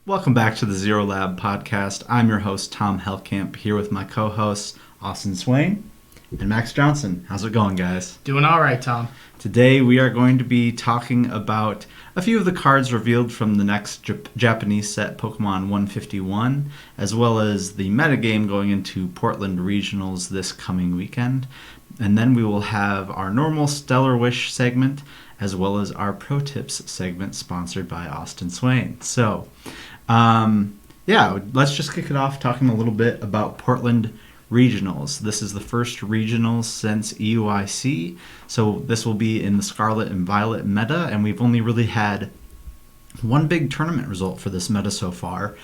Welcome back to the Zero Lab podcast. I'm your host, Tom Hellkamp, here with my co-hosts, Austin Swain and Max Johnson. How's it going, guys? Doing all right, Tom. Today we are going to be talking about a few of the cards revealed from the next Japanese set, Pokemon 151, as well as the metagame going into Portland Regionals this coming weekend. And then we will have our normal Stellar Wish segment, as well as our Pro Tips segment sponsored by Austin Swain. So, let's just kick it off talking a little bit about Portland Regionals. This is the first regionals since EUIC, so this will be in the Scarlet and Violet meta, and we've only really had one big tournament result for this meta so far.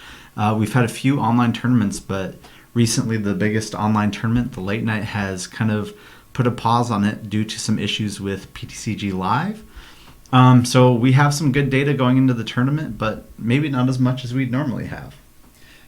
We've had a few online tournaments, but recently the biggest online tournament, the Late Night, has kind of put a pause on it due to some issues with PTCG Live. So we have some good data going into the tournament, but maybe not as much as we'd normally have.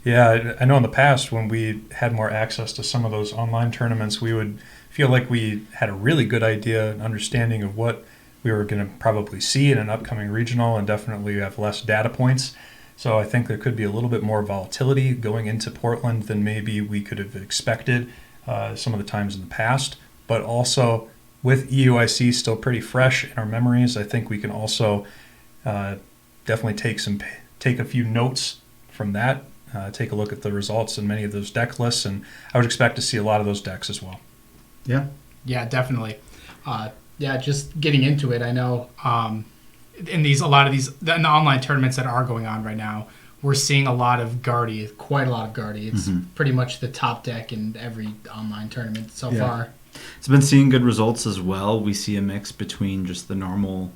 Yeah, I know in the past when we had more access to some of those online tournaments, we would feel like we had a really good idea and understanding of what we were going to probably see in an upcoming regional, and definitely have less data points. So I think there could be a little bit more volatility going into Portland than maybe we could have expected some of the times in the past. But also with EUIC still pretty fresh in our memories, I think we can also definitely take a few notes from that. Take a look at the results in many of those deck lists, and I would expect to see a lot of those decks as well. Yeah, definitely. Just getting into it, I know in the online tournaments that are going on right now, we're seeing a lot of Guardy, quite a lot of Guardy. It's pretty much the top deck in every online tournament so far. It's been seeing good results as well. We see a mix between just the normal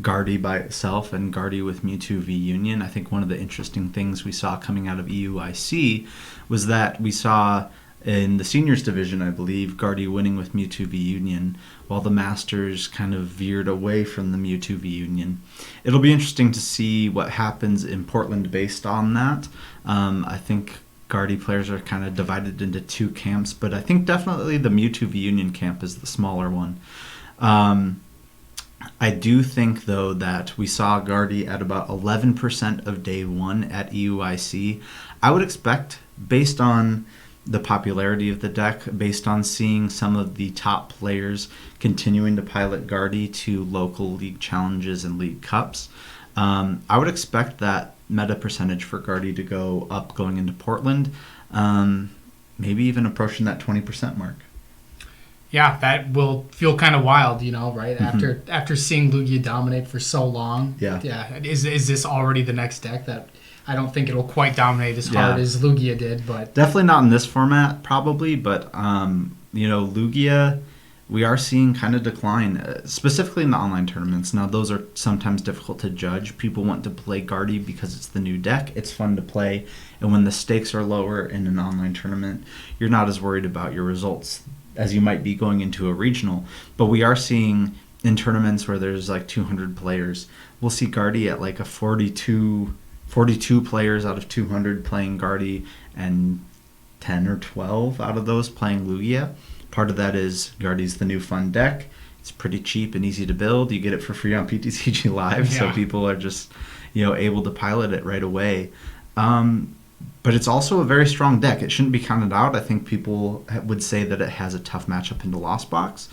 Guardy by itself and Guardy with Mewtwo V Union. I think one of the interesting things we saw coming out of EUIC was that we saw in the seniors division, I believe, Guardy winning with Mewtwo V Union, while the Masters kind of veered away from the Mewtwo V Union. It'll be interesting to see what happens in Portland based on that. I think Guardy players are kind of divided into two camps, but I think definitely the Mewtwo V Union camp is the smaller one. I do think, though, that we saw Guardy at about 11% of day one at EUIC. I would expect, based on the popularity of the deck, based on seeing some of the top players continuing to pilot Guardy to local league challenges and league cups, I would expect that meta percentage for Guardy to go up going into Portland, maybe even approaching that 20% mark. Yeah, that will feel kind of wild, right? After seeing Lugia dominate for so long. Yeah. Is this already the next deck? That I don't think it'll quite dominate as hard as Lugia did, but definitely not in this format, probably. But Lugia, we are seeing kind of decline, specifically in the online tournaments. Now, those are sometimes difficult to judge. People want to play Guardy because it's the new deck. It's fun to play, and when the stakes are lower in an online tournament, you're not as worried about your results as you might be going into a regional. But we are seeing in tournaments where there's like 200 players, we'll see Guardy at like a 42 players out of 200 playing Guardy, and 10 or 12 out of those playing Lugia. Part of that is Guardy's the new fun deck. It's pretty cheap and easy to build. You get it for free on PTCG Live, so people are just able to pilot it right away. But it's also a very strong deck. It shouldn't be counted out. I think people would say that it has a tough matchup into Lost Box,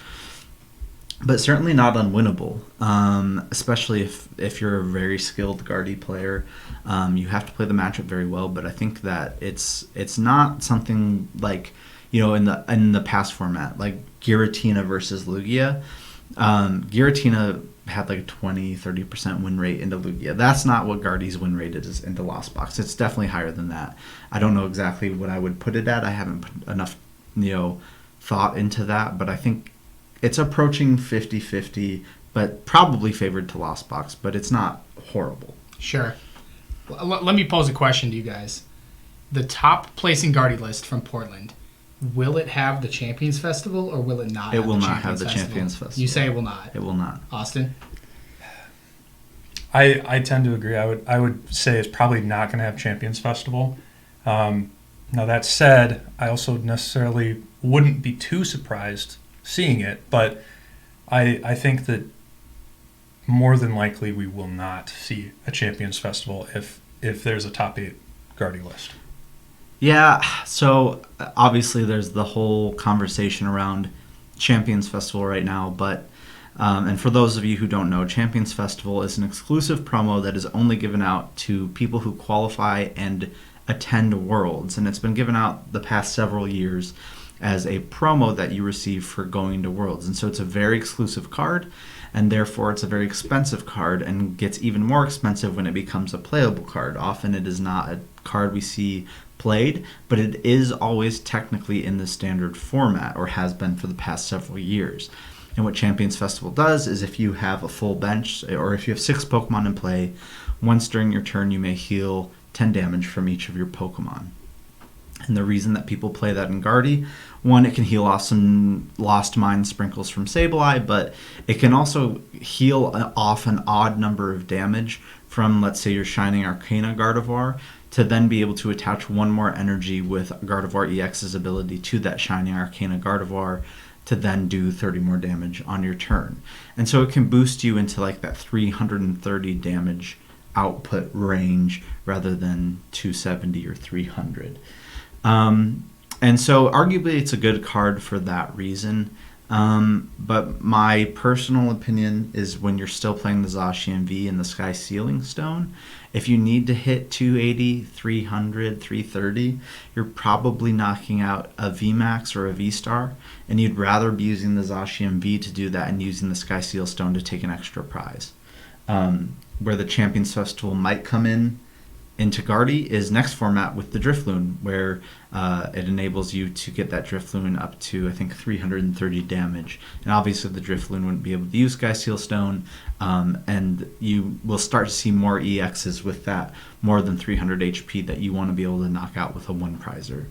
but certainly not unwinnable, especially if you're a very skilled Guardy player. You have to play the matchup very well, but I think that it's not something like, in the past format, like Giratina versus Lugia. Giratina had like a 20-30% win rate into Lugia. That's not what Guardy's win rate is into Lost Box. It's definitely higher than that. I don't know exactly what I would put it at. I haven't put enough thought into that, but I think it's approaching 50-50, but probably favored to Lost Box, but it's not horrible. Sure. Let me pose a question to you guys. The top placing Guardy list from Portland, will it have the Champions Festival or will it not? It will not have the Champions Festival. You say it will not. It will not. Austin? I tend to agree. I would say it's probably not going to have Champions Festival. Now that said, I also necessarily wouldn't be too surprised seeing it, but I think that more than likely we will not see a Champions Festival if if there's a top 8 Guardy list? Yeah, so obviously there's the whole conversation around Champions Festival right now, but and for those of you who don't know, Champions Festival is an exclusive promo that is only given out to people who qualify and attend Worlds, and it's been given out the past several years as a promo that you receive for going to Worlds. And so it's a very exclusive card, and therefore it's a very expensive card, and gets even more expensive when it becomes a playable card. Often it is not a card we see played, but it is always technically in the standard format, or has been for the past several years. And what Champions Festival does is, if you have a full bench, or if you have 6 Pokemon in play, once during your turn you may heal 10 damage from each of your Pokemon. And the reason that people play that in Guardy, one, it can heal off some Lost Mind sprinkles from Sableye, but it can also heal off an odd number of damage from, let's say, your Shining Arcana Gardevoir, to then be able to attach one more energy with Gardevoir EX's ability to that Shining Arcana Gardevoir to then do 30 more damage on your turn. And so it can boost you into like that 330 damage output range rather than 270 or 300. And so arguably it's a good card for that reason. But my personal opinion is, when you're still playing the Zacian V and the Sky Sealing Stone, if you need to hit 280, 300, 330, you're probably knocking out a VMAX or a V-Star, and you'd rather be using the Zacian V to do that and using the Sky Seal Stone to take an extra prize. Where the Champions Festival might come into Guardy is next format with the Drifloon, where it enables you to get that Drifloon up to, I think, 330 damage. And obviously the Drifloon wouldn't be able to use Sky Seal Stone, and you will start to see more EXs with that more than 300 HP that you want to be able to knock out with a one-prizer.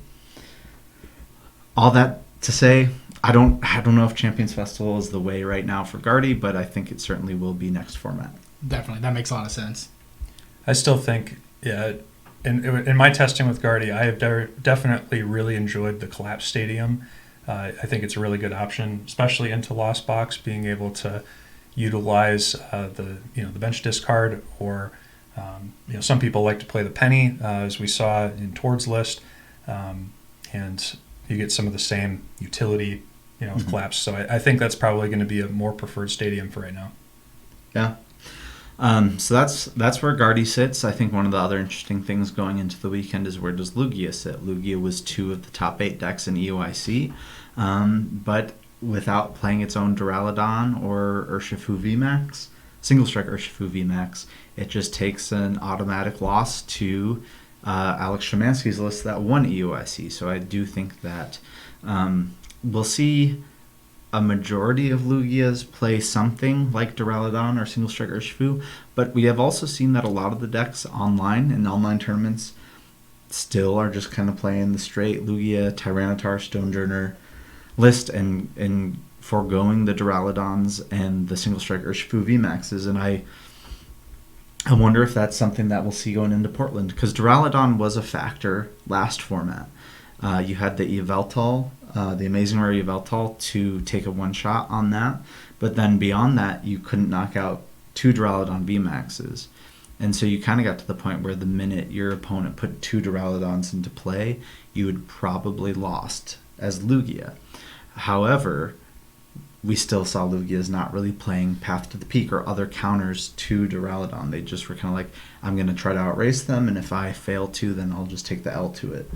All that to say, I don't know if Champions Festival is the way right now for Guardy, but I think it certainly will be next format. Definitely, that makes a lot of sense. I still think, yeah, in my testing with Guardy, I have definitely really enjoyed the Collapse Stadium. I think it's a really good option, especially into Lost Box, being able to utilize the bench discard, or some people like to play the penny, as we saw in Tord's list, and you get some of the same utility, with Collapse. So I think that's probably going to be a more preferred stadium for right now. Yeah. So that's where Guardy sits. I think one of the other interesting things going into the weekend is, where does Lugia sit? Lugia was 2 of the top 8 decks in EOIC, but without playing its own Duraludon or Urshifu VMAX, Single Strike Urshifu VMAX, it just takes an automatic loss to Alex Szymanski's list that won EOIC. So I do think that we'll see a majority of Lugias play something like Duraludon or Single Strike Urshifu, but we have also seen that a lot of the decks online in online tournaments still are just kind of playing the straight Lugia, Tyranitar, Stonejourner list, and foregoing the Duraludons and the Single Strike Urshifu VMAXs. And I wonder if that's something that we'll see going into Portland, because Duraludon was a factor last format. You had the Yveltal, the Amazing Rare Yveltal, to take a one-shot on that. But then beyond that, you couldn't knock out 2 Duraludon VMAXs. And so you kind of got to the point where the minute your opponent put 2 Duraludons into play, you would probably lost as Lugia. However, we still saw Lugias not really playing Path to the Peak or other counters to Duraludon. They just were kind of like, I'm going to try to outrace them, and if I fail to, then I'll just take the L to it.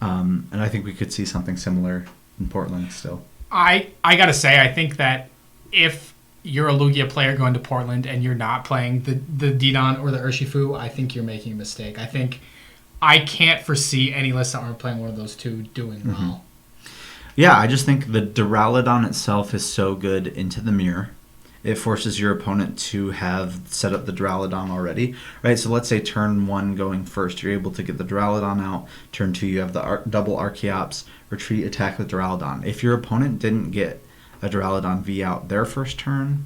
And I think we could see something similar in Portland still. I gotta say, I think that if you're a Lugia player going to Portland and you're not playing the Didon or the Urshifu, I think you're making a mistake. I can't foresee any list that aren't playing one of those two doing well. Yeah, I just think the Duraludon itself is so good into the mirror. It forces your opponent to have set up the Duraludon already, right? So let's say turn 1 going first, you're able to get the Duraludon out. Turn 2, you have the double Archeops, retreat, attack with Duraludon. If your opponent didn't get a Duraludon V out their first turn,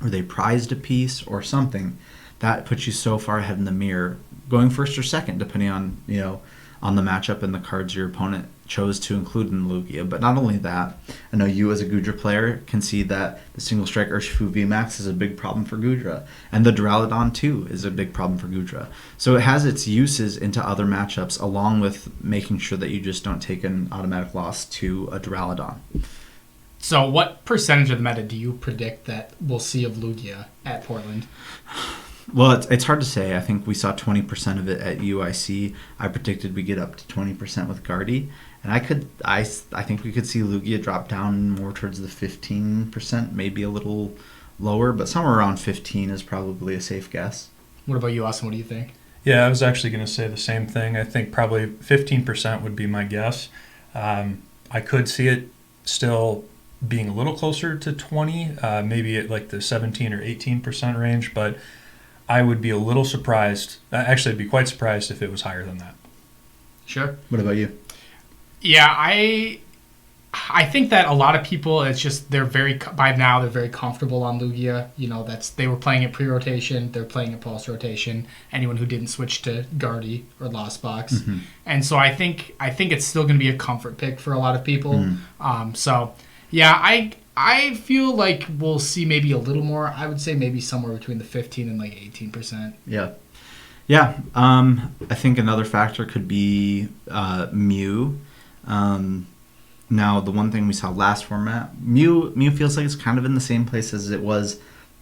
or they prized a piece or something, that puts you so far ahead in the mirror, going first or second, depending on on the matchup and the cards your opponent chose to include in Lugia. But not only that, I know you as a Gudra player can see that the single strike Urshifu VMAX is a big problem for Gudra, and the Duraludon too is a big problem for Gudra. So it has its uses into other matchups, along with making sure that you just don't take an automatic loss to a Duraludon. So what percentage of the meta do you predict that we'll see of Lugia at Portland? Well, it's hard to say. I think we saw 20% of it at UIC. I predicted we get up to 20% with Guardy. And I think we could see Lugia drop down more towards the 15%, maybe a little lower, but somewhere around 15 is probably a safe guess. What about you, Austin? What do you think? Yeah, I was actually going to say the same thing. I think probably 15% would be my guess. I could see it still being a little closer to 20, maybe at like the 17 or 18% range, but I would be a little surprised. Actually, I'd be quite surprised if it was higher than that. Sure. What about you? Yeah, I think that a lot of people, it's just by now they're very comfortable on Lugia. You know, they were playing it pre-rotation, they're playing it post-rotation. Anyone who didn't switch to Guardy or Lost Box, and so I think it's still going to be a comfort pick for a lot of people. So yeah, I feel like we'll see maybe a little more. I would say maybe somewhere between the 15 and like 18%. Yeah. I think another factor could be Mew. Now, the one thing we saw last format, Mew feels like it's kind of in the same place as it was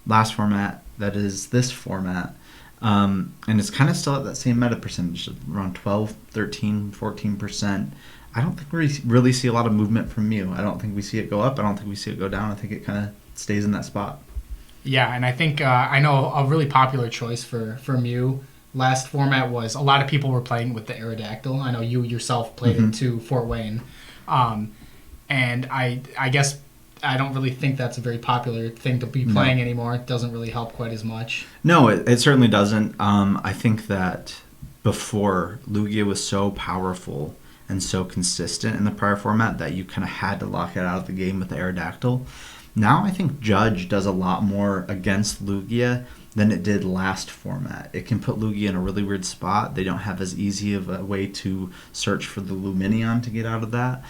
last format, that is this format. And it's kind of still at that same meta percentage, around 12, 13, 14%. I don't think we really see a lot of movement from Mew. I don't think we see it go up. I don't think we see it go down. I think it kind of stays in that spot. Yeah, and I think I know a really popular choice for Mew last format was a lot of people were playing with the Aerodactyl. I know you yourself played it to Fort Wayne. And I guess I don't really think that's a very popular thing to be playing anymore. It doesn't really help quite as much. No, it certainly doesn't. I think that before, Lugia was so powerful and so consistent in the prior format that you kind of had to lock it out of the game with the Aerodactyl. Now I think Judge does a lot more against Lugia than it did last format. It can put Lugia in a really weird spot. They don't have as easy of a way to search for the Luminion to get out of that.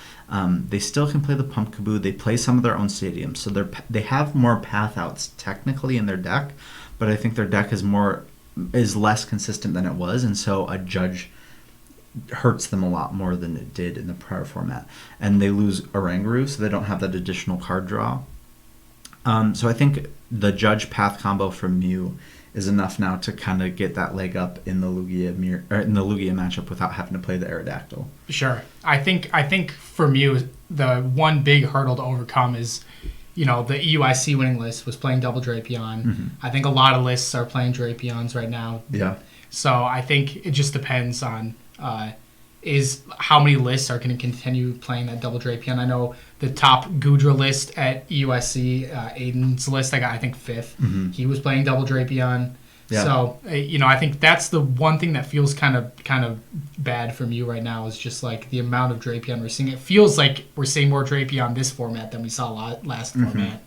They still can play the Pumpkaboo. They play some of their own stadiums, so they have more path outs technically in their deck, but I think their deck is less consistent than it was, and so a Judge hurts them a lot more than it did in the prior format. And they lose Oranguru, so they don't have that additional card draw. So I think the Judge Path combo from Mew is enough now to kind of get that leg up in the Lugia matchup without having to play the Aerodactyl. Sure. I think for Mew, the one big hurdle to overcome is, the EUIC winning list was playing double Drapion. I think a lot of lists are playing Drapions right now. Yeah. So I think it just depends on is how many lists are going to continue playing that double Drapion. I know the top Gudra list at USC, Aiden's list, I think 5th. He was playing double Drapion. Yeah. So, I think that's the one thing that feels kind of bad from you right now is just like the amount of Drapion we're seeing. It feels like we're seeing more Drapion this format than we saw last format.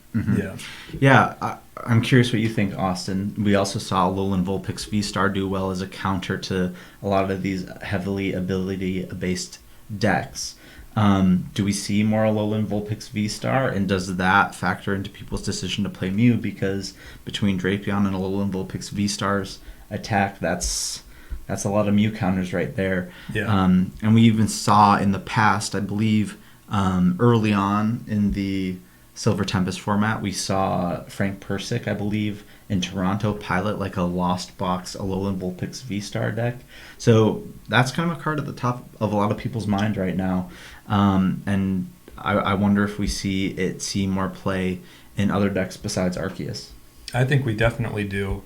Yeah. I'm curious what you think, Austin. We also saw Alolan Vulpix V-Star do well as a counter to a lot of these heavily ability-based decks. Do we see more Alolan Vulpix V-Star, and does that factor into people's decision to play Mew? Because between Drapion and Alolan Vulpix V-Star's attack, that's a lot of Mew counters right there. Yeah. And we even saw in the past, I believe, early on in the Silver Tempest format, we saw Frank Persick, I believe, in Toronto pilot like a Lost Box Alolan Vulpix V-Star deck. So that's kind of a card at the top of a lot of people's mind right now. And I wonder if we see more play in other decks besides Arceus. I think we definitely do.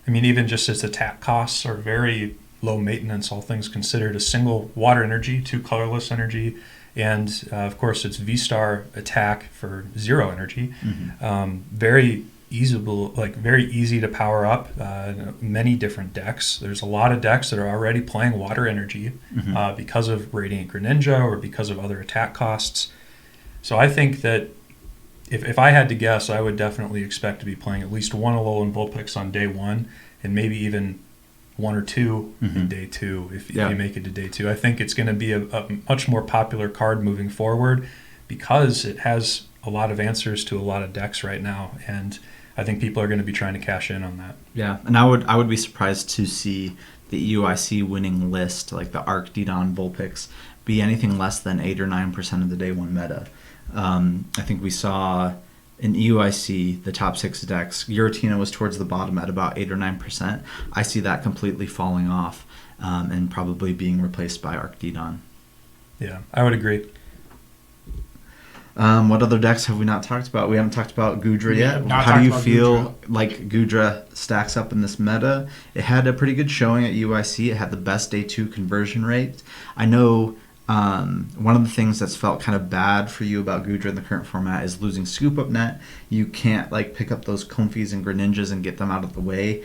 Even just its attack costs are very low maintenance, all things considered. A single water energy, 2 colorless energy, and of course its V-Star attack for 0 energy. Very easy to power up. Many different decks. There's a lot of decks that are already playing water energy because of Radiant Greninja or because of other attack costs. So I think that if I had to guess, I would definitely expect to be playing at least one Alolan Vulpix on day one, and maybe even one or two in day two if you make it to day two. I think it's going to be a much more popular card moving forward because it has a lot of answers to a lot of decks right now, and I think people are going to be trying to cash in on that. Yeah, and I would be surprised to see the EUIC winning list, like the Arc, Didon, Vulpix, be anything less than 8 or 9% of the day one meta. I think we saw in EUIC the top 6 decks, Giratina was towards the bottom at about 8 or 9%. I see that completely falling off and probably being replaced by Arc, Didon. Yeah, I would agree. What other decks have we not talked about? We haven't talked about Goodra yet. How do you feel like Goodra stacks up in this meta? It had a pretty good showing at UIC. It had the best day 2 conversion rate. I know one of the things that's felt kind of bad for you about Goodra in the current format is losing Scoop Up Net. You can't like pick up those Comfies and Greninjas and get them out of the way.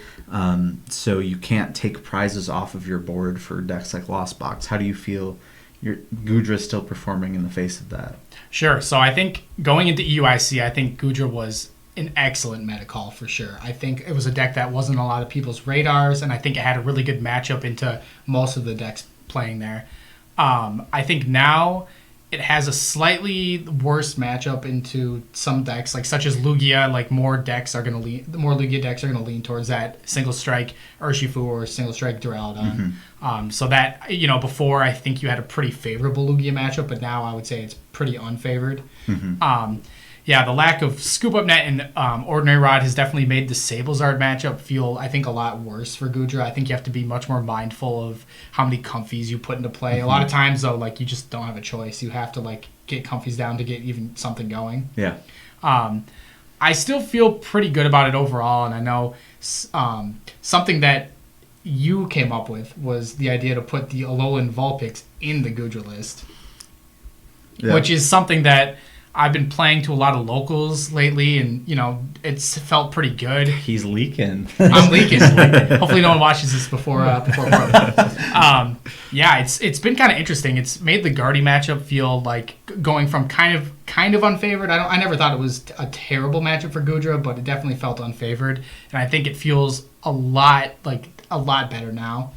So you can't take prizes off of your board for decks like Lost Box. How do you feel your Goodra is still performing in the face of that? Sure. So I think going into EUIC, I think Goodra was an excellent meta call for sure. I think it was a deck that wasn't on a lot of people's radars, and I think it had a really good matchup into most of the decks playing there. I think now it has a slightly worse matchup into some decks, like such as Lugia. Like more Lugia decks are gonna lean towards that single strike Urshifu or single strike Duraludon. So that before I think you had a pretty favorable Lugia matchup, but now I would say it's pretty unfavored. Yeah, the lack of Scoop Up Net and Ordinary Rod has definitely made the Sablezard matchup feel, I think, a lot worse for Goodra. I think you have to be much more mindful of how many Comfies you put into play. A lot of times, though, like you just don't have a choice. You have to like get Comfies down to get even something going. Yeah. I still feel pretty good about it overall, and I know something that you came up with was the idea to put the Alolan Vulpix in the Goodra list, which is something that I've been playing to a lot of locals lately, and it's felt pretty good. He's leaking. I'm leaking. Hopefully, no one watches this before. Yeah, it's been kind of interesting. It's made the Guardy matchup feel like going from kind of unfavored. I never thought it was a terrible matchup for Goodra, but it definitely felt unfavored, and I think it feels a lot better now.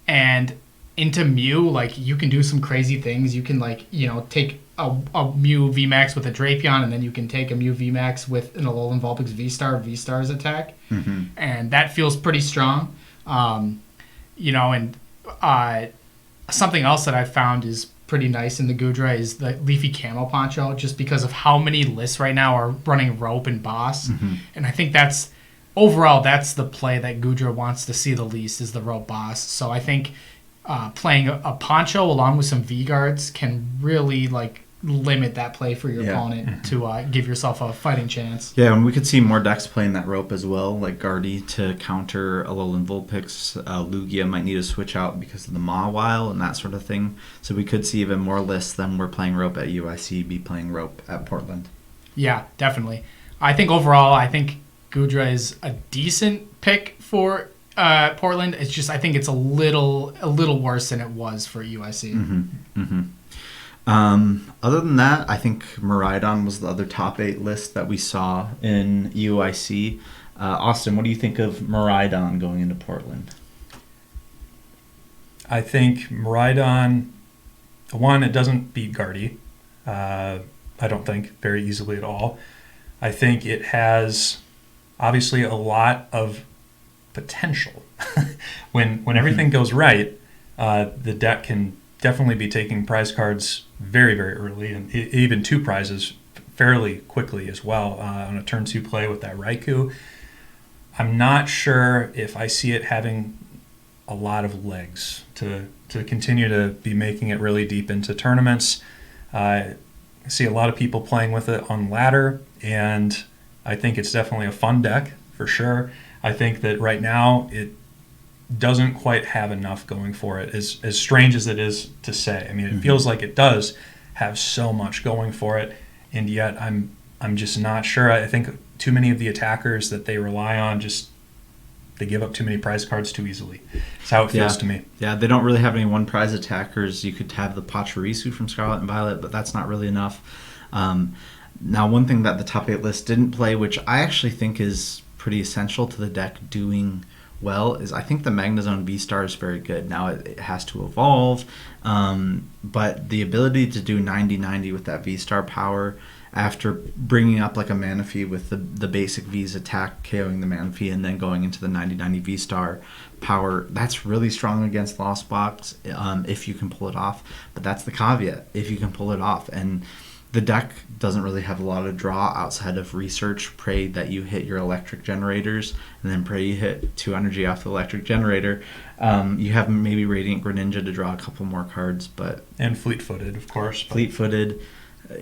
And into Mew, like you can do some crazy things. You can take a Mew VMAX with a Drapion, and then you can take a Mew VMAX with an Alolan Vulpix V-Star's attack. And that feels pretty strong. And something else that I've found is pretty nice in the Goodra is the Leafy Camo Poncho, just because of how many lists right now are running Rope and Boss. And I think that's the play that Goodra wants to see the least is the Rope Boss. So I think playing a Poncho along with some V-Guards can really limit that play for your opponent to give yourself a fighting chance. Yeah, and we could see more decks playing that Rope as well, like Guardy to counter Alolan Vulpix. Lugia might need to switch out because of the Mawile and that sort of thing. So we could see even more lists than we're playing Rope at UIC be playing Rope at Portland. Yeah, definitely. I think overall, Goodra is a decent pick for Portland. It's just I think it's a little worse than it was for UIC. Other than that, I think Miraidon was the other top 8 list that we saw in UIC. Austin, what do you think of Miraidon going into Portland? I think Miraidon, one, it doesn't beat Guardy. I don't think very easily at all. I think it has obviously a lot of potential. when everything goes right, the deck can definitely be taking prize cards very, very early, and even 2 prizes fairly quickly as well on a turn 2 play with that Raikou. I'm not sure if I see it having a lot of legs to continue to be making it really deep into tournaments. I see a lot of people playing with it on ladder, and I think it's definitely a fun deck for sure. I think that right now it doesn't quite have enough going for it, as strange as it is to say. I mean, it feels like it does have so much going for it, and yet I'm just not sure. I think too many of the attackers that they rely on they give up too many prize cards too easily. That's how it feels to me. Yeah, they don't really have any one prize attackers. You could have the Pachirisu from Scarlet and Violet, but that's not really enough. Now, one thing that the top 8 list didn't play, which I actually think is pretty essential to the deck doing well is I think the Magnezone V-Star is very good. Now it has to evolve, but the ability to do 90-90 with that V-Star power after bringing up like a Manaphy with the basic V's attack, KOing the Manaphy, and then going into the 90-90 V-Star power, that's really strong against Lost Box if you can pull it off. But that's the caveat, if you can pull it off. And the deck doesn't really have a lot of draw outside of research. Pray that you hit your electric generators, and then pray you hit 2 energy off the electric generator. You have maybe Radiant Greninja to draw a couple more cards, but And fleet-footed, of course. But fleet-footed,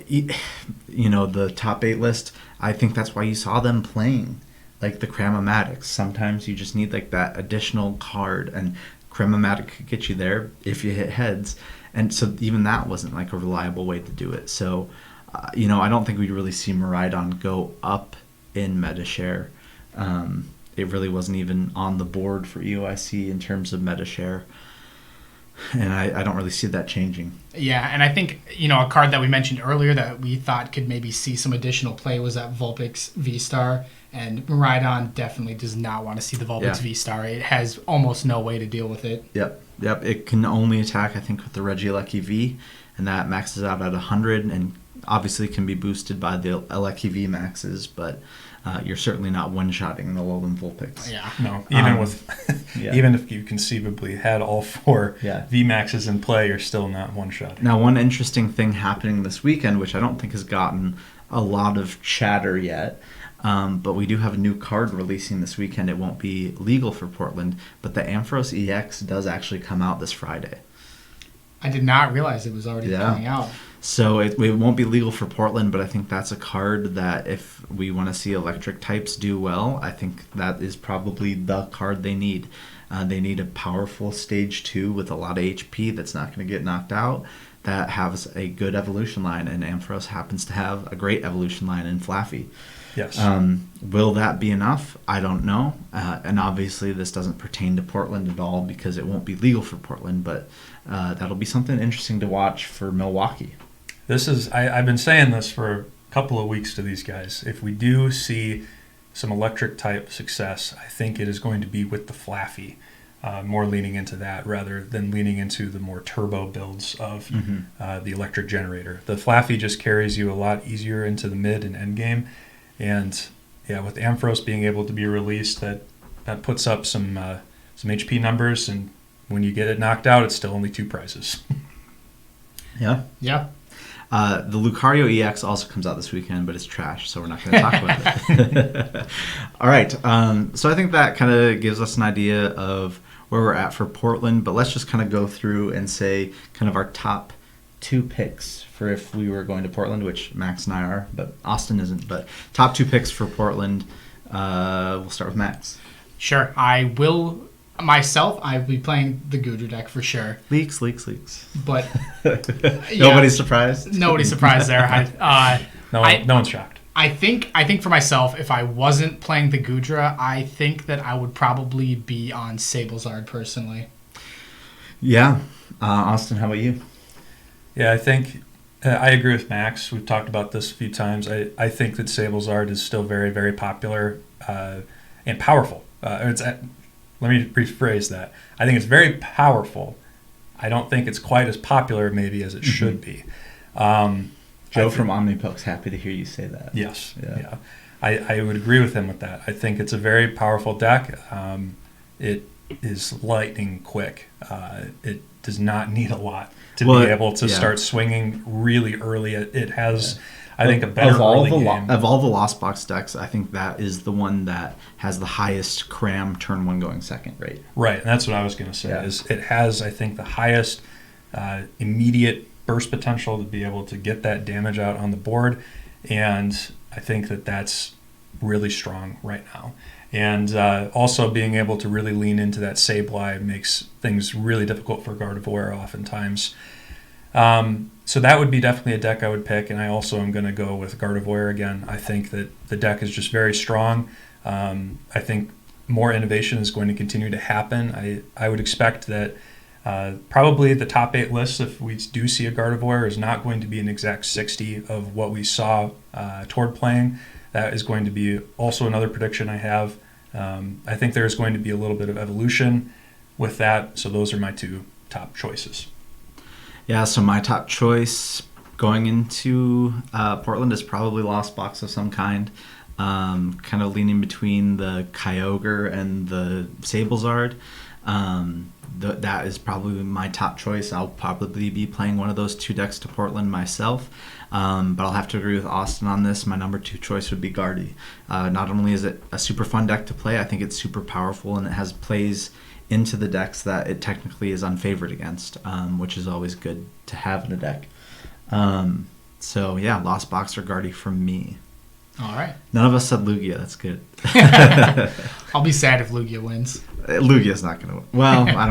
you know, the top 8 list, I think that's why you saw them playing like the Cram-O-Matics. Sometimes you just need like that additional card, and Cram-O-Matic could get you there if you hit heads. And so even that wasn't like a reliable way to do it. So, you know, I don't think we'd really see Miraidon go up in meta share. It really wasn't even on the board for EOIC in terms of meta share. And I don't really see that changing. Yeah, and I think, you know, a card that we mentioned earlier that we thought could maybe see some additional play was that Vulpix V-Star. And Miraidon definitely does not want to see the Vulpix V-Star. It has almost no way to deal with it. Yep. It can only attack, I think, with the Regieleki V, and that maxes out at 100, and obviously can be boosted by the Eleki V maxes, but you're certainly not one-shotting the Alolan Vulpix. Yeah. no, even yeah. even if you conceivably had all 4 Yeah. VMAXs in play, you're still not one-shotting. Now, one interesting thing happening this weekend, which I don't think has gotten a lot of chatter yet, but we do have a new card releasing this weekend. It won't be legal for Portland, but the Ampharos EX does actually come out this Friday. I did not realize it was already Yeah. coming out. So it won't be legal for Portland, but I think that's a card that if we want to see electric types do well, I think that is probably the card they need. They need a powerful stage 2 with a lot of HP that's not going to get knocked out, that has a good evolution line, and Ampharos happens to have a great evolution line in Flaffy. Yes. Will that be enough? I don't know. And obviously this doesn't pertain to Portland at all because it won't be legal for Portland, but that'll be something interesting to watch for Milwaukee. This is I've been saying this for a couple of weeks to these guys. If we do see some electric type success, I think it is going to be with the Flaffy, more leaning into that rather than leaning into the more turbo builds of the electric generator. The Flaffy just carries you a lot easier into the mid and end game, and yeah, with Ampharos being able to be released, that puts up some HP numbers, and when you get it knocked out, it's still only 2 prizes. Yeah. Yeah. The Lucario EX also comes out this weekend, but it's trash, so we're not going to talk about it. All right. So I think that kind of gives us an idea of where we're at for Portland, but let's just kind of go through and say kind of our top 2 picks for if we were going to Portland, which Max and I are, but Austin isn't. But top 2 picks for Portland. We'll start with Max. Sure. I will myself. I'll be playing the Goodra deck for sure. Leaks. But Nobody's surprised. Nobody's surprised there. No one's shocked. I think for myself, if I wasn't playing the Goodra, I think that I would probably be on Sablezard personally. Yeah. Austin, how about you? Yeah, I think I agree with Max. We've talked about this a few times. I think that Sablezard is still very, very popular and powerful. Let me rephrase that. I think it's very powerful. I don't think it's quite as popular maybe as it should be. Joe from Omnipoke's happy to hear you say that. Yes. Yeah. I would agree with him with that. I think it's a very powerful deck. It is lightning quick. It does not need a lot to be able to start swinging really early. It has, I think, a better early game. Of all the Lost Box decks, I think that is the one that has the highest cram turn 1 going second rate. Right, and that's what I was going to say. Is it has, I think, the highest immediate burst potential to be able to get that damage out on the board, and I think that that's really strong right now. And also being able to really lean into that Sableye makes things really difficult for Gardevoir oftentimes. So that would be definitely a deck I would pick, and I also am going to go with Gardevoir again. I think that the deck is just very strong. I think more innovation is going to continue to happen. I would expect that probably the top 8 lists, if we do see a Gardevoir, is not going to be an exact 60 of what we saw toward playing. That is going to be also another prediction I have. I think there's going to be a little bit of evolution with that. So those are my two top choices. Yeah, so my top choice going into Portland is probably Lost Box of some kind. Kind of leaning between the Kyogre and the Sablezard. That is probably my top choice. I'll probably be playing one of those two decks to Portland myself. But I'll have to agree with Austin on this. My number 2 choice would be Guardy. Not only is it a super fun deck to play, I think it's super powerful and it has plays into the decks that it technically is unfavored against, which is always good to have in a deck. So yeah, Lost Box or Guardy from me. All right. None of us said Lugia. That's good. I'll be sad if Lugia wins. Lugia's not going to win. Well, I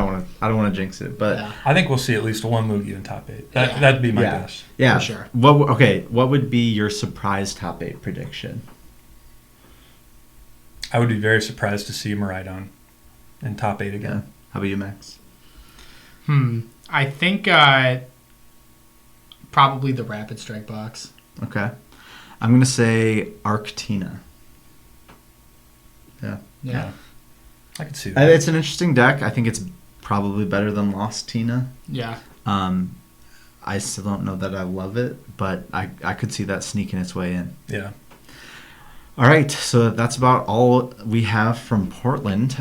don't want to jinx it, but Yeah. I think we'll see at least one Lugia in top 8. That'd be my guess. Yeah, For sure. What would be your surprise top 8 prediction? I would be very surprised to see Miraidon in top 8 Yeah. again. How about you, Max? I think probably the Rapid Strike box. Okay. I'm going to say Arctina. Yeah. I could see that. It's an interesting deck. I think it's probably better than Lost Tina. Yeah. I still don't know that I love it, but I could see that sneaking its way in. Yeah. All right, so that's about all we have from Portland.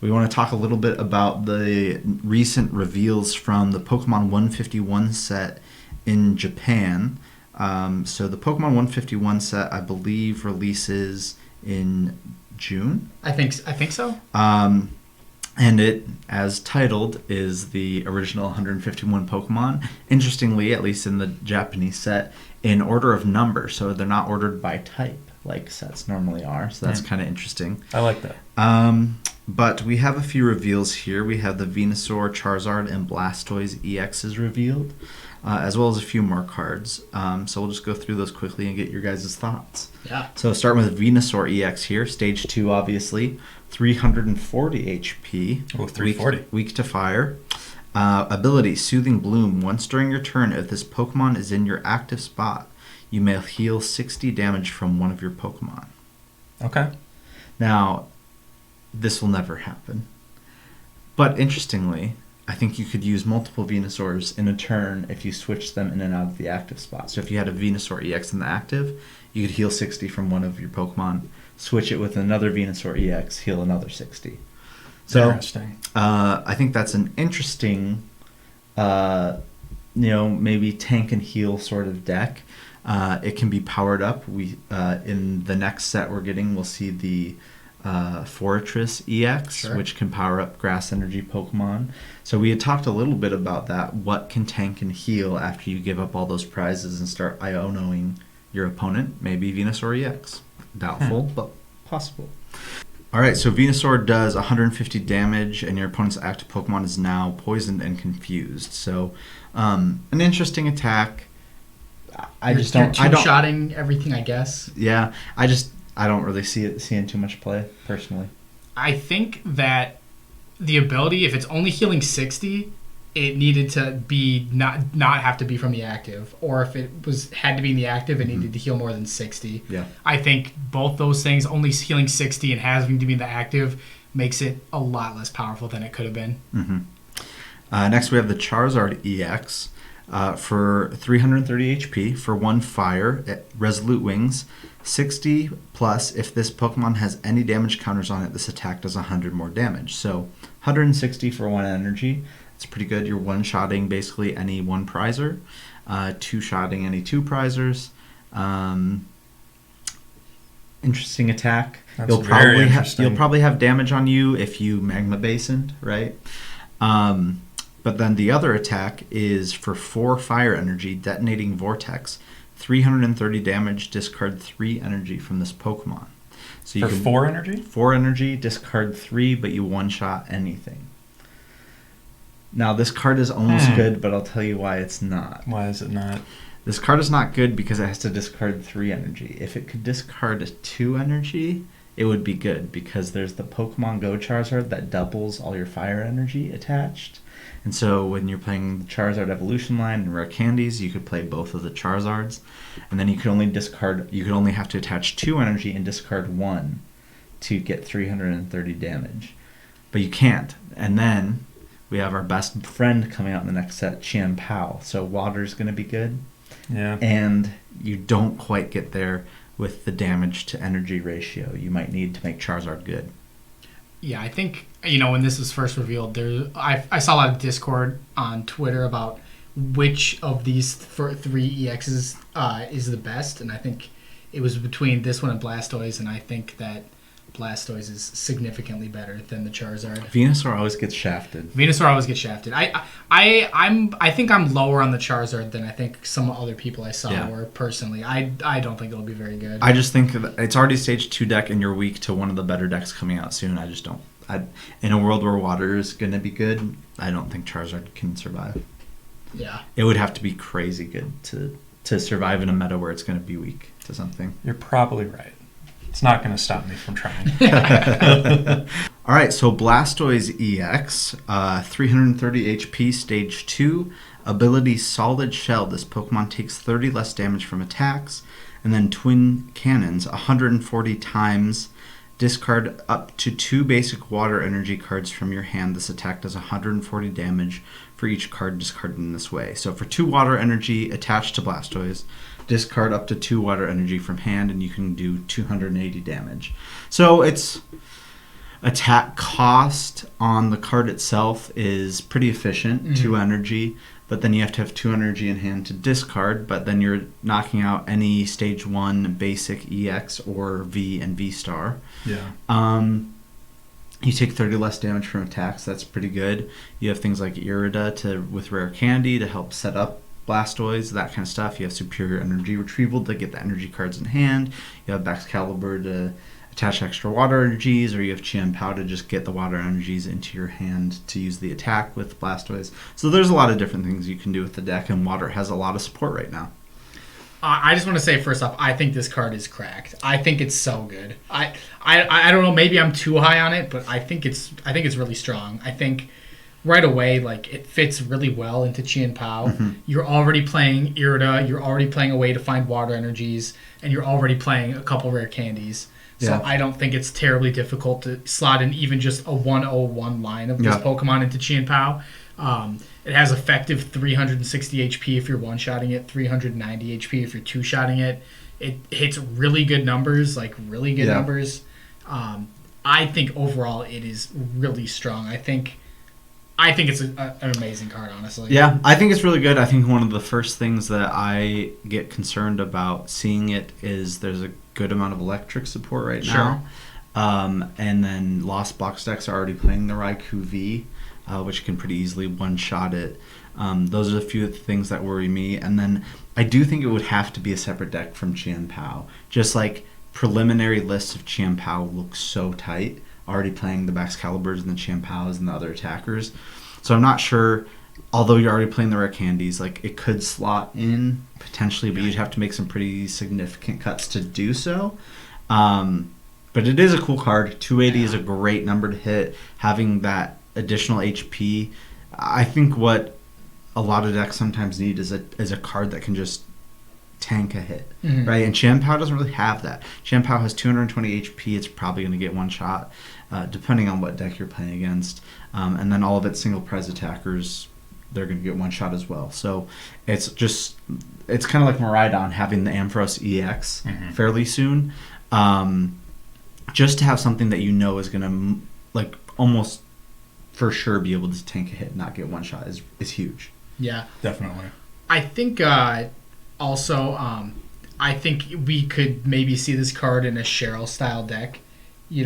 We want to talk a little bit about the recent reveals from the Pokemon 151 set in Japan. So the Pokemon 151 set, I believe, releases in June. I think so. And it, as titled, is the original 151 Pokemon. Interestingly, at least in the Japanese set, in order of number. So they're not ordered by type like sets normally are. So that's kind of interesting. I like that. But we have a few reveals here. We have the Venusaur, Charizard, and Blastoise EXs revealed, as well as a few more cards. So we'll just go through those quickly and get your guys' thoughts. Yeah. So starting with Venusaur EX here, Stage 2 obviously, 340 HP. Oh, 340. Weak to fire. Ability, Soothing Bloom. Once during your turn, if this Pokemon is in your active spot, you may heal 60 damage from one of your Pokemon. Okay. Now, this will never happen. But interestingly, I think you could use multiple Venusaurs in a turn if you switch them in and out of the active spot. So if you had a Venusaur EX in the active, you could heal 60 from one of your Pokemon, switch it with another Venusaur EX, heal another 60. So, Interesting. I think that's an interesting, maybe tank and heal sort of deck. It can be powered up. We in the next set we're getting, we'll see the Fortress EX, Sure. which can power up Grass Energy Pokemon. So we had talked a little bit about that. What can tank and heal after you give up all those prizes and start Ionoing your opponent? Maybe Venusaur EX. Doubtful, but possible. All right, so Venusaur does 150 damage, and your opponent's active Pokemon is now poisoned and confused. So, an interesting attack. You're two-shotting everything, I guess. Yeah, I don't really see it seeing too much play personally. I think that the ability, if it's only healing 60, it needed to be not have to be from the active, or if it had to be in the active, it needed to heal more than 60. Yeah. I think both those things, only healing 60 and having to be in the active, makes it a lot less powerful than it could have been. Mm-hmm. Next, we have the Charizard EX for 330 HP for 1 fire, Resolute Wings, 60 plus. If this Pokemon has any damage counters on it, this attack does 100 more damage. So 160 for 1 energy. It's pretty good. You're one-shotting basically any 1 prizer, two-shotting any 2 prizers. Interesting attack. That's You'll very interesting. you'll probably have damage on you if you Magma Basin, right? But then the other attack is for 4 fire energy, Detonating Vortex, 330 damage, discard 3 energy from this Pokemon. So you For can 4 energy? 4 energy, discard 3, but you one-shot anything. Now, this card is almost good, but I'll tell you why it's not. Why is it not? This card is not good because it has to discard 3 energy. If it could discard 2 energy, it would be good because there's the Pokemon Go Charizard that doubles all your fire energy attached. And so when you're playing the Charizard Evolution line and Rare Candies, you could play both of the Charizards. And then you could only have to attach 2 energy and discard 1 to get 330 damage. But you can't. And then we have our best friend coming out in the next set, Qian Pao. So water's going to be good. Yeah. And you don't quite get there with the damage to energy ratio you might need to make Charizard good. Yeah, I think, when this was first revealed, I saw a lot of Discord on Twitter about which of these three EXs is the best, and I think it was between this one and Blastoise, and I think that Blastoise is significantly better than the Charizard. Venusaur always gets shafted. Venusaur always gets shafted. I think I'm lower on the Charizard than I think some other people I saw were personally. I don't think it'll be very good. I just think that it's already stage 2 deck and you're weak to one of the better decks coming out soon. I just don't. In a world where water is going to be good, I don't think Charizard can survive. Yeah. It would have to be crazy good to survive in a meta where it's going to be weak to something. You're probably right. It's not going to stop me from trying. All right, so Blastoise EX, 330 HP, stage 2, ability Solid Shell. This Pokemon takes 30 less damage from attacks. And then Twin Cannons, 140 times. Discard up to 2 basic water energy cards from your hand. This attack does 140 damage for each card discarded in this way. So for 2 water energy attached to Blastoise, discard up to 2 water energy from hand, and you can do 280 damage. So its attack cost on the card itself is pretty efficient, 2 energy, but then you have to have 2 energy in hand to discard, but then you're knocking out any stage 1 basic EX or V and V-Star. Yeah. You take 30 less damage from attacks. That's pretty good. You have things like Irida with Rare Candy to help set up Blastoise, that kind of stuff. You have Superior Energy Retrieval to get the energy cards in hand. You have Baxcalibur to attach extra water energies, or you have Qian Pao to just get the water energies into your hand to use the attack with Blastoise. So there's a lot of different things you can do with the deck, and water has a lot of support right now. I just want to say first off, I think this card is cracked. I think it's so good. I don't know, maybe I'm too high on it, but I think it's really strong. I think right away, like, it fits really well into Qian Pao. Mm-hmm. You're already playing Irida, you're already playing a way to find water energies, and you're already playing a couple rare candies. So I don't think it's terribly difficult to slot in even just a 101 line of this Pokemon into Qian Pao. It has effective 360 HP if you're one-shotting it, 390 HP if you're two-shotting it. It hits really good numbers, numbers. I think overall it is really strong. I think it's an amazing card, honestly. Yeah, I think it's really good. I think one of the first things that I get concerned about seeing it is there's a good amount of electric support right now. And then Lost Box decks are already playing the Raikou V, which can pretty easily one-shot it. Those are the few things that worry me. And then I do think it would have to be a separate deck from Qian Pao. Just like preliminary lists of Qian Pao look so tight, already playing the Baxcaliburs and the Qian Paos and the other attackers. So I'm not sure, although you're already playing the rare candies, like it could slot in potentially, but you'd have to make some pretty significant cuts to do so. But it is a cool card. 280 is a great number to hit. Having that additional HP, I think what a lot of decks sometimes need is a card that can just tank a hit, right? And Qian Pao doesn't really have that. Qian Pao has 220 HP. It's probably going to get one shot, depending on what deck you're playing against. And then all of its single prize attackers, they're going to get one shot as well. So it's kind of like Miraidon having the Ampharos EX fairly soon. Just to have something that you know is going to like almost for sure be able to tank a hit and not get one shot is huge. Yeah, definitely. I think also I think we could maybe see this card in a Cheryl style deck. You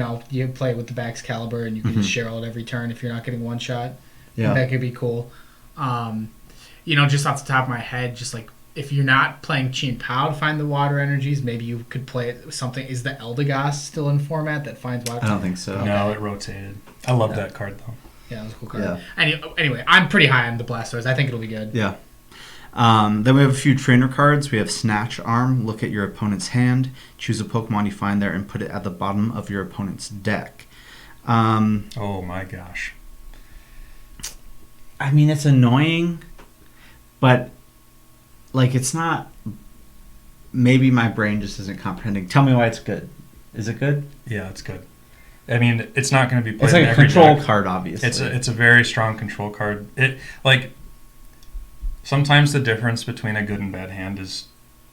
play with the Baxcalibur and you can just Cheryl it every turn if you're not getting one shot. Yeah, that could be cool. Just off the top of my head, just like if you're not playing Qian Pao to find the water energies, maybe you could play it with something. Is the Eldegoss still in format that finds water? I don't think so. Okay. No, it rotated. I love that card though. Yeah, it was a cool card. Yeah. Anyway, I'm pretty high on the Blastoise. I think it'll be good. Yeah. Then we have a few trainer cards. We have Snatch Arm. Look at your opponent's hand. Choose a Pokemon you find there and put it at the bottom of your opponent's deck. Oh my gosh. I mean, it's annoying, but like it's not. Maybe my brain just isn't comprehending. Tell me why it's good. Is it good? Yeah, it's good. I mean, it's not going to be played It's like in a every control deck. card, obviously. It's a very strong control card. It like sometimes the difference between a good and bad hand is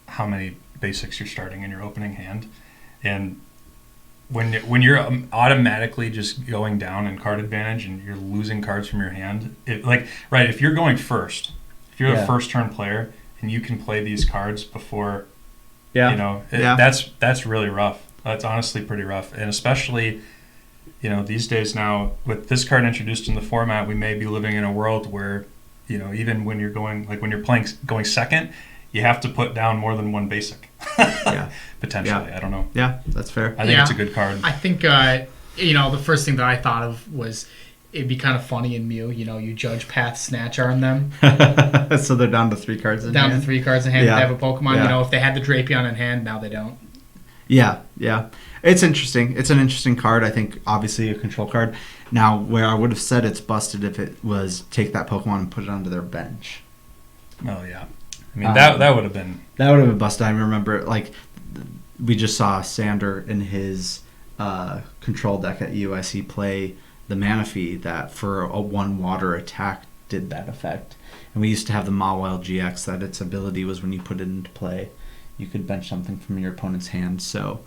how many basics you're starting in your opening hand, and when you're automatically just going down in card advantage and you're losing cards from your hand, if you're going first, if you're Yeah. a first turn player and you can play these cards before, Yeah. that's really rough. That's honestly pretty rough, and especially, these days now with this card introduced in the format, we may be living in a world where, even when you're going second, you have to put down more than one basic. Yeah. Potentially, I don't know. Yeah, that's fair. I think it's a good card. I think the first thing that I thought of was it'd be kind of funny in Mew. You judge Path Snatch on them So they're down to 3 cards in down hand? to 3 cards in hand. Yeah. They have a Pokemon. Yeah. If they had the Drapion in hand, now they don't. Yeah. It's interesting. It's an interesting card. I think obviously a control card. Now, where I would have said it's busted if it was take that Pokemon and put it onto their bench. Oh yeah, I mean that would have been. That would have been busted. I remember, we just saw Sander in his control deck at UIC play the Manaphy that for a 1 water attack did that effect. And we used to have the Mawile GX that its ability was when you put it into play, you could bench something from your opponent's hand. So,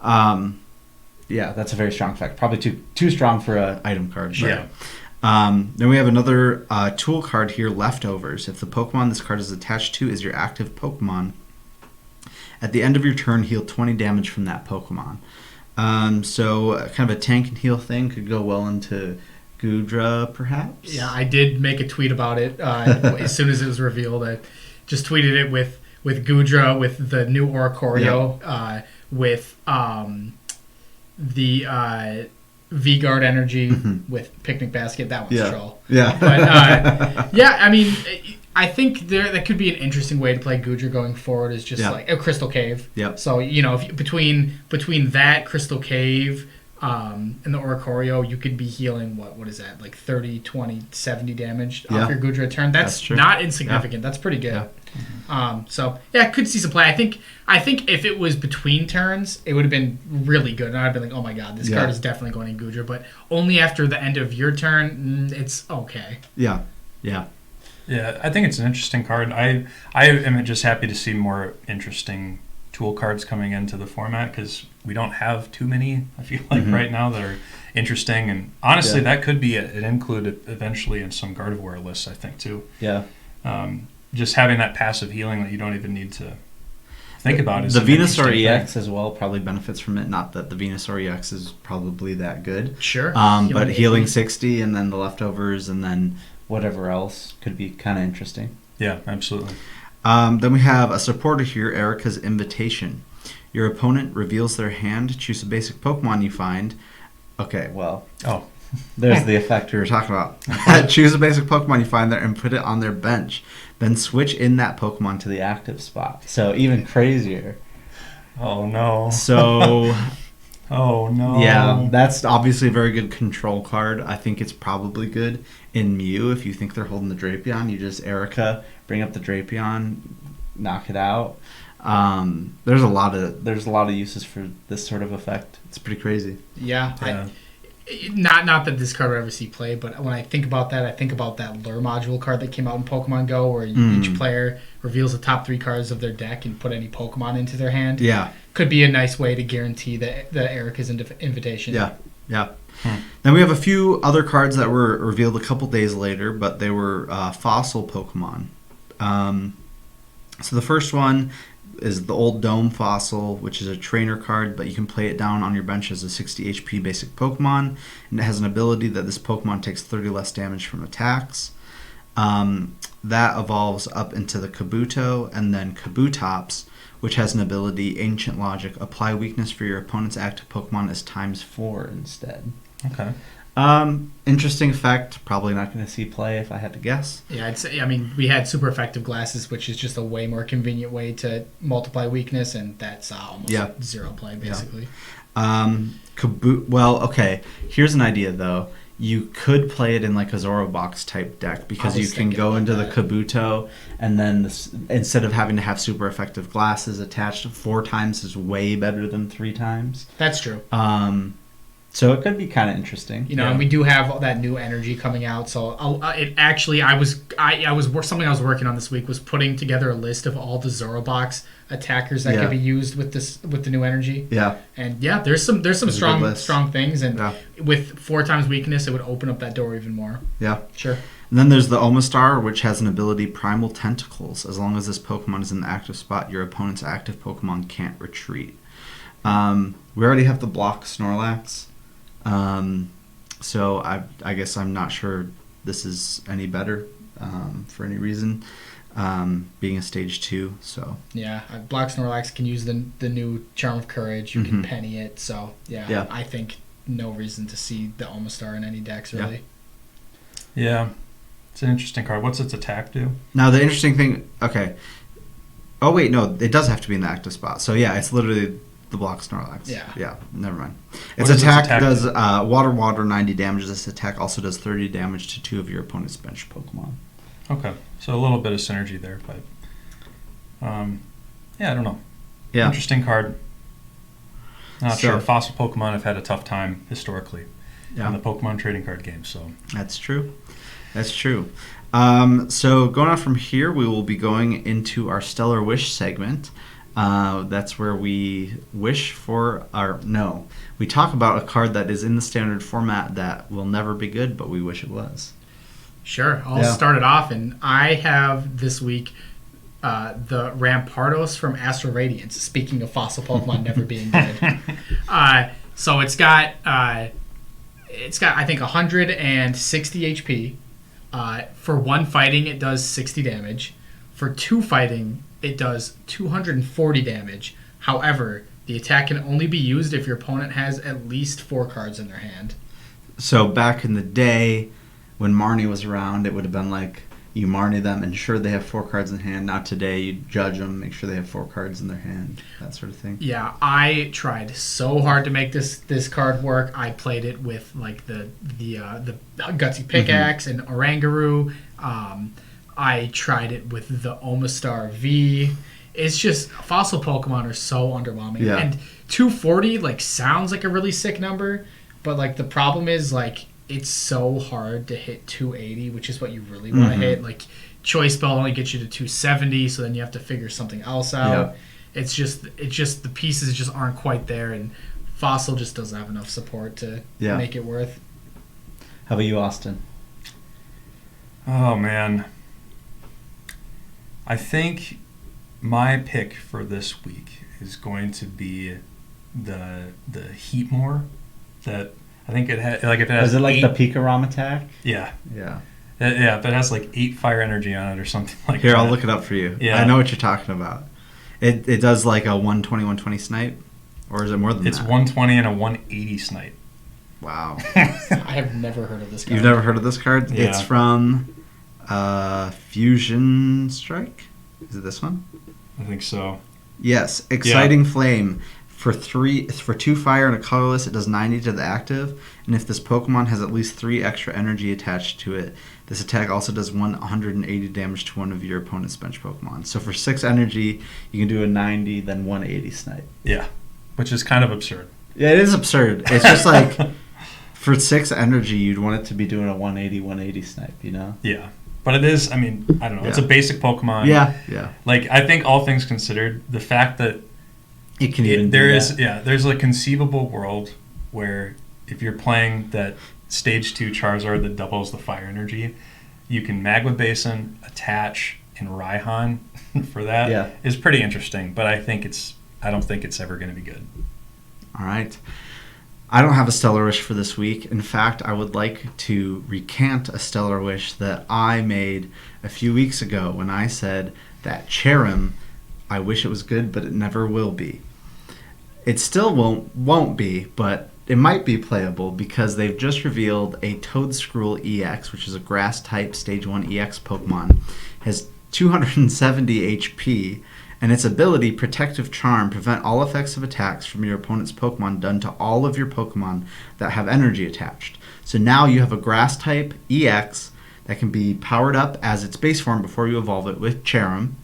yeah, that's a very strong effect. Probably too strong for an item card. But, Yeah. Then we have another tool card here, Leftovers. If the Pokemon this card is attached to is your active Pokemon, at the end of your turn, heal 20 damage from that Pokemon. So kind of a tank and heal thing could go well into Goodra, perhaps? Yeah, I did make a tweet about it as soon as it was revealed. I just tweeted it with Goodra, with the new Oricorio, with the V-Guard Energy, with Picnic Basket. That one's troll. Yeah. But, yeah, I mean, I think that could be an interesting way to play Goodra going forward is just like a Crystal Cave. Yep. So, if between that Crystal Cave and the Oricorio, you could be healing, what is that, like 30, 20, 70 damage off your Goodra turn. That's true. not insignificant. That's pretty good. Yeah. So, yeah, could see some play. I think if it was between turns, it would have been really good. And I'd been like, oh my god, this card is definitely going in Goodra. But only after the end of your turn, it's okay. Yeah. Yeah, I think it's an interesting card. I am just happy to see more interesting tool cards coming into the format because we don't have too many, I feel like, right now that are interesting. And honestly, that could be an include eventually in some Gardevoir lists, I think, too. Yeah. Just having that passive healing that you don't even need to think about is the an Venusaur interesting EX thing. as well probably benefits from it. Not that the Venusaur EX is probably that good. Sure. But healing 60 and then the leftovers and then whatever else could be kind of interesting. Yeah, absolutely. Then we have a supporter here, Erica's Invitation. Your opponent reveals their hand. Choose a basic Pokemon you find. Okay, well. Oh. There's the effect we were talking about. Choose a basic Pokemon you find there and put it on their bench. Then switch in that Pokemon to the active spot. So even crazier. Oh, no. So... Oh, no. Yeah, that's obviously a very good control card. I think it's probably good in Mew. If you think they're holding the Drapion, you just Erica, bring up the Drapion, knock it out. There's a lot of uses for this sort of effect. It's pretty crazy. Yeah. Not that this card would ever see play, but when I think about that, I think about that lure module card that came out in Pokemon Go, where each player reveals the top 3 cards of their deck and put any Pokemon into their hand. Yeah. Could be a nice way to guarantee the Erica's Invitation. Yeah. Then we have a few other cards that were revealed a couple days later, but they were fossil Pokemon. So the first one is the Old Dome Fossil, which is a trainer card, but you can play it down on your bench as a 60 HP basic Pokemon, and it has an ability that this Pokemon takes 30 less damage from attacks. That evolves up into the Kabuto, and then Kabutops, which has an ability, Ancient Logic, apply weakness for your opponent's active Pokemon as ×4 instead. Okay. Interesting effect. Probably not going to see play if I had to guess. Yeah, I'd say. I mean, we had super effective glasses, which is just a way more convenient way to multiply weakness, and that's almost zero play basically. Well, okay. Here's an idea though. You could play it in like a Zorobox type deck because you can go into the Kabuto and then instead of having to have super effective glasses attached, 4 times is way better than 3 times. That's true. So it could be kind of interesting. You know, and we do have that new energy coming out. So it actually, I was something I was working on this week was putting together a list of all the Zorobox attackers that could be used with the new energy. Yeah. And yeah, there's some strong things, and with 4 times weakness, it would open up that door even more. Yeah. Sure. And then there's the Omastar, which has an ability Primal Tentacles. As long as this Pokemon is in the active spot, your opponent's active Pokemon can't retreat. We already have the block Snorlax. So I guess I'm not sure this is any better for any reason, being a stage 2. So yeah, Block Snorlax can use the new Charm of Courage. You can penny it. So yeah, I think no reason to see the Omastar in any decks really. Yeah, it's an interesting card. What's its attack do? Now the interesting thing. Okay. Oh wait, no, it does have to be in the active spot. So yeah, it's literally the block Snorlax. Yeah, never mind. Its attack does water 90 damage. This attack also does 30 damage to 2 of your opponent's bench Pokemon. Okay, so a little bit of synergy there, but yeah, I don't know. Yeah, interesting card. Not sure. Fossil Pokemon have had a tough time historically in the Pokemon trading card game. So that's true. That's true. So going on from here, we will be going into our Stellar Wish segment. That's where we wish for we talk about a card that is in the standard format that will never be good, but we wish it was. Sure. I'll start it off, and I have this week the Rampardos from Astral Radiance. Speaking of fossil Pokemon never being good. So it's got I think 160 HP. For 1 fighting, it does 60 damage. For 2 fighting, it does 240 damage. However, the attack can only be used if your opponent has at least 4 cards in their hand. So back in the day, when Marnie was around, it would have been like you Marnie them, ensure they have 4 cards in hand. Not today, you judge them, make sure they have 4 cards in their hand, that sort of thing. Yeah, I tried so hard to make this card work. I played it with like the Gutsy Pickaxe and Oranguru. I tried it with the Omastar V. It's just fossil Pokemon are so underwhelming. Yeah. And 240 like sounds like a really sick number, but like the problem is like it's so hard to hit 280, which is what you really want to hit. Like Choice Spell only gets you to 270, so then you have to figure something else out. Yeah. It's just the pieces just aren't quite there, and Fossil just doesn't have enough support to make it worth. How about you, Austin? Oh man, I think my pick for this week is going to be the Heatmore. That I think it has if it has. Is it like the Pikarom attack? Yeah. Yeah. Yeah, if it has like 8 fire energy on it or something like that. Here, I'll look it up for you. Yeah. I know what you're talking about. It does like a 120, 120 snipe? Or is it more than that? It's 120 and a 180 snipe. Wow. I have never heard of this card. You've never heard of this card? Yeah. It's from Fusion Strike. Is it this one? I think so. Yes. Exciting Flame. For 2 fire and a colorless, it does 90 to the active, and if this Pokemon has at least 3 extra energy attached to it, this attack also does 180 damage to one of your opponent's bench Pokemon. So for 6 energy, you can do a 90, then 180 snipe. Yeah, which is kind of absurd. Yeah, it is absurd. It's just like, for 6 energy, you'd want it to be doing a 180 snipe, you know? Yeah. But it is, I mean, I don't know. Yeah. It's a basic Pokemon. Yeah. Like, I think all things considered, the fact that it can even there's a conceivable world where if you're playing that stage 2 Charizard that doubles the fire energy, you can Magma Basin, attach, and Raihan for that. Yeah. Is pretty interesting, but I don't think it's ever going to be good. All right. I don't have a Stellar Wish for this week. In fact, I would like to recant a Stellar Wish that I made a few weeks ago when I said that Cherrim, I wish it was good, but it never will be. It still won't be, but it might be playable because they've just revealed a Toedscruel EX, which is a Grass-type Stage 1 EX Pokemon. Has 270 HP, and its ability, Protective Charm, prevent all effects of attacks from your opponent's Pokemon done to all of your Pokemon that have energy attached. So now you have a Grass-type EX that can be powered up as its base form before you evolve it with Cherrim,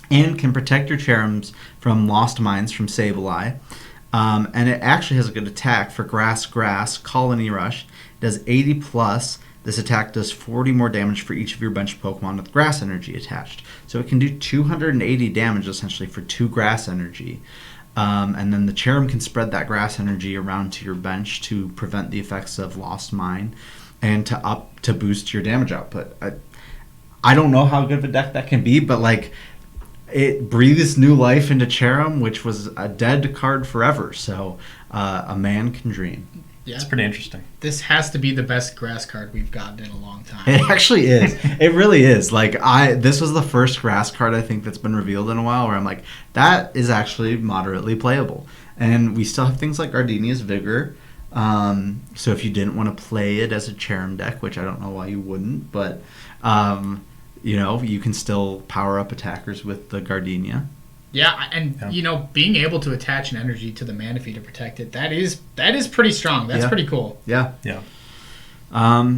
and can protect your Cherims from Lost Mines from Sableye. And it actually has a good attack for grass, colony rush. It does 80 plus. This attack does 40 more damage for each of your bench Pokemon with grass energy attached. So it can do 280 damage essentially for 2 grass energy. And then the Cherrim can spread that grass energy around to your bench to prevent the effects of Lost Mine and to boost your damage output. I don't know how good of a deck that can be, but like it breathes new life into Cherrim, which was a dead card forever. So a man can dream. Yeah, It's pretty interesting. this has to be the best grass card we've gotten in a long time. It actually is. It really is. Like this was the first grass card I think that's been revealed in a while where I'm like, that is actually moderately playable. And we still have things like Gardenia's Vigor. So if you didn't want to play it as a Cherrim deck, which I don't know why you wouldn't, but you can still power up attackers with the Gardenia. Yeah, and being able to attach an energy to the Manaphy to protect it, that is pretty strong. That's Yeah. pretty cool. Yeah. Yeah.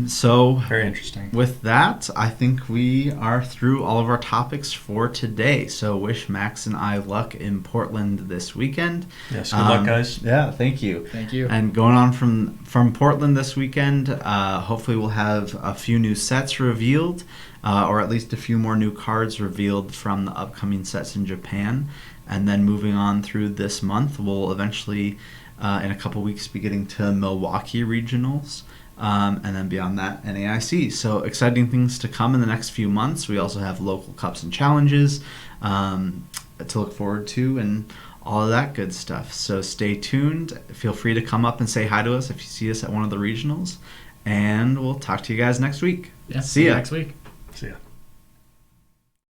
So Very interesting. with that, I think we are through all of our topics for today. So wish Max and I luck in Portland this weekend. Yes. Good luck, guys. Yeah, thank you. Thank you. And going on from Portland this weekend, hopefully we'll have a few new sets revealed, or at least a few more new cards revealed from the upcoming sets in Japan. And then moving on through this month, we'll eventually, in a couple weeks, be getting to Milwaukee regionals. And then beyond that, NAIC. So exciting things to come in the next few months. We also have local cups and challenges to look forward to and all of that good stuff. So stay tuned. Feel free to come up and say hi to us if you see us at one of the regionals. And we'll talk to you guys next week. Yeah, See ya. next week. See ya.